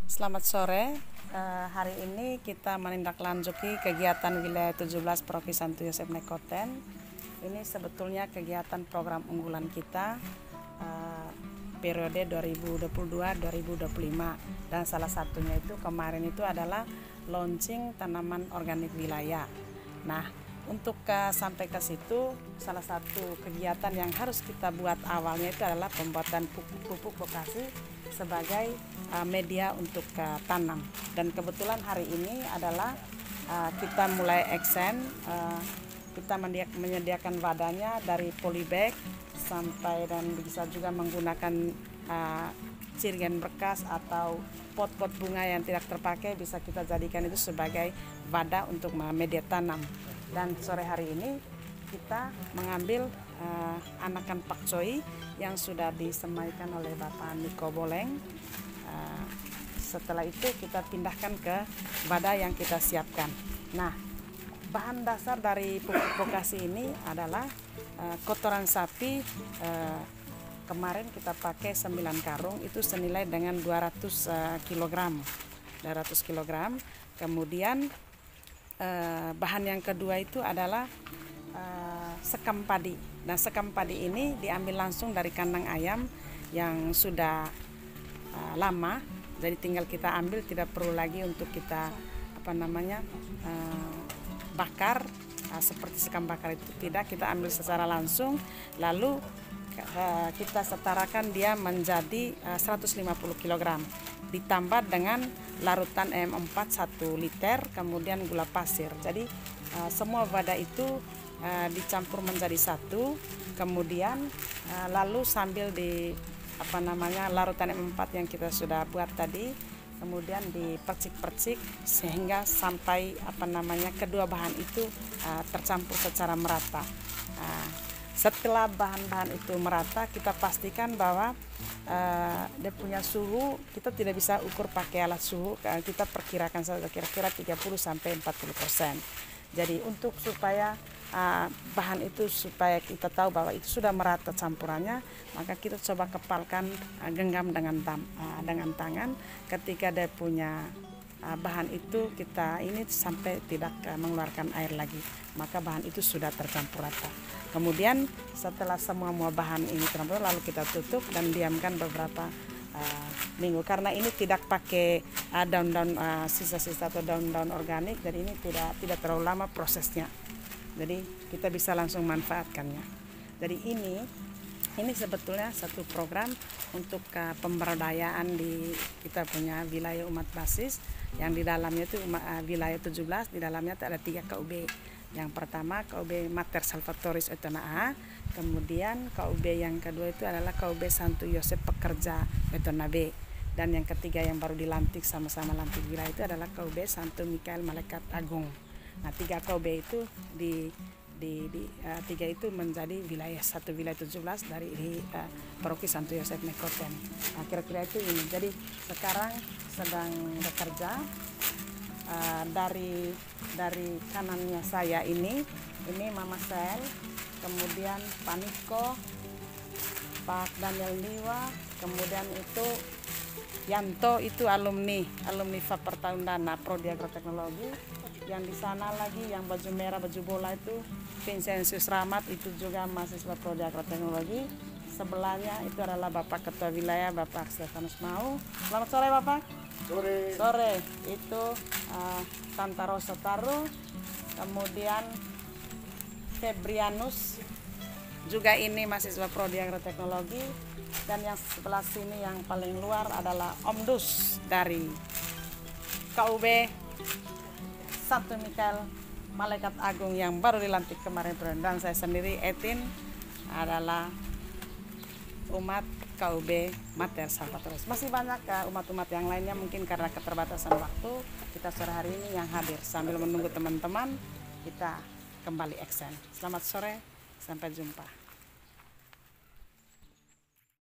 Selamat sore. Hari ini kita menindaklanjuti kegiatan wilayah 17 Paroki Santo Yosef Nekoten. Ini sebetulnya kegiatan program unggulan kita periode 2022-2025, dan salah satunya itu kemarin itu adalah launching tanaman organik wilayah. Nah, untuk sampai ke situ, salah satu kegiatan yang harus kita buat awalnya itu adalah pembuatan pupuk vokasi sebagai media untuk tanam. Dan kebetulan hari ini adalah kita mulai action, kita menyediakan wadahnya dari polybag sampai, dan bisa juga menggunakan cirgen bekas atau pot-pot bunga yang tidak terpakai, bisa kita jadikan itu sebagai wadah untuk media tanam. Dan sore hari ini kita mengambil anakan pakcoy yang sudah disemaikan oleh Bapak Niko Boleng. Setelah itu kita pindahkan ke wadah yang kita siapkan. Nah, bahan dasar dari pupuk vokasi ini adalah kotoran sapi. Kemarin kita pakai 9 karung, itu senilai dengan 200 kg. Kemudian bahan yang kedua itu adalah sekam padi. Nah, sekam padi ini diambil langsung dari kandang ayam yang sudah lama, jadi tinggal kita ambil, tidak perlu lagi untuk kita bakar seperti sekam bakar itu, tidak, kita ambil secara langsung, lalu kita setarakan dia menjadi 150 kg, ditambah dengan larutan M4 1 liter, kemudian gula pasir. Jadi semua wadah itu dicampur menjadi satu, kemudian lalu sambil larutan M4 yang kita sudah buat tadi, kemudian dipercik-percik sehingga sampai kedua bahan itu tercampur secara merata. Setelah bahan-bahan itu merata, kita pastikan bahwa dia punya suhu, kita tidak bisa ukur pakai alat suhu, kita perkirakan saja kira-kira 30-40%. Jadi untuk supaya bahan itu, supaya kita tahu bahwa itu sudah merata campurannya, maka kita coba kepalkan, genggam dengan tangan. Ketika dia punya bahan itu, kita ini sampai tidak mengeluarkan air lagi, maka bahan itu sudah tercampur rata. Kemudian setelah semua bahan ini tercampur, lalu kita tutup dan diamkan beberapa minggu. Karena ini tidak pakai daun-daun sisa-sisa atau daun-daun organik, jadi ini tidak terlalu lama prosesnya. Jadi kita bisa langsung manfaatkannya. Jadi ini sebetulnya satu program untuk pemberdayaan di kita punya wilayah umat basis, yang di dalamnya itu wilayah 17, di dalamnya ada 3 KUB. Yang pertama KUB Mater Salvatoris Etona A, kemudian KUB yang kedua itu adalah KUB Santo Yosef Pekerja Etona B, dan yang ketiga yang baru dilantik, sama-sama lantik wilayah, itu adalah KUB Santo Mikael Malaikat Agung. Nah, 3 KUB itu tiga itu menjadi wilayah 17 dari Paroki Santo Yosef Nekoten. Nah, kira-kira itu ini. Jadi sekarang sedang bekerja. Dari kanannya saya ini Mama Sel, kemudian Pak Niko, Pak Daniel Liwa, kemudian itu Yanto, itu alumni FAP Pertaundana Prodi Agroteknologi. Yang di sana lagi yang baju merah, baju bola itu Vincentius Rahmat, itu juga mahasiswa Prodi Agroteknologi. Sebelahnya itu adalah Bapak Ketua Wilayah, Bapak Stefanus Mau. Selamat sore Bapak. Sore itu Tanta Rosa Taru, kemudian Febrianus, juga ini mahasiswa Prodi Agroteknologi, dan yang sebelah sini yang paling luar adalah Om Dus dari KUB Santo Mikael Malaikat Agung yang baru dilantik kemarin, dan saya sendiri Etin adalah umat KUB Mater Salvatoris. Masih banyak umat-umat yang lainnya, mungkin karena keterbatasan waktu kita sore hari ini yang hadir. Sambil menunggu teman-teman, kita kembali action. Selamat sore, sampai jumpa.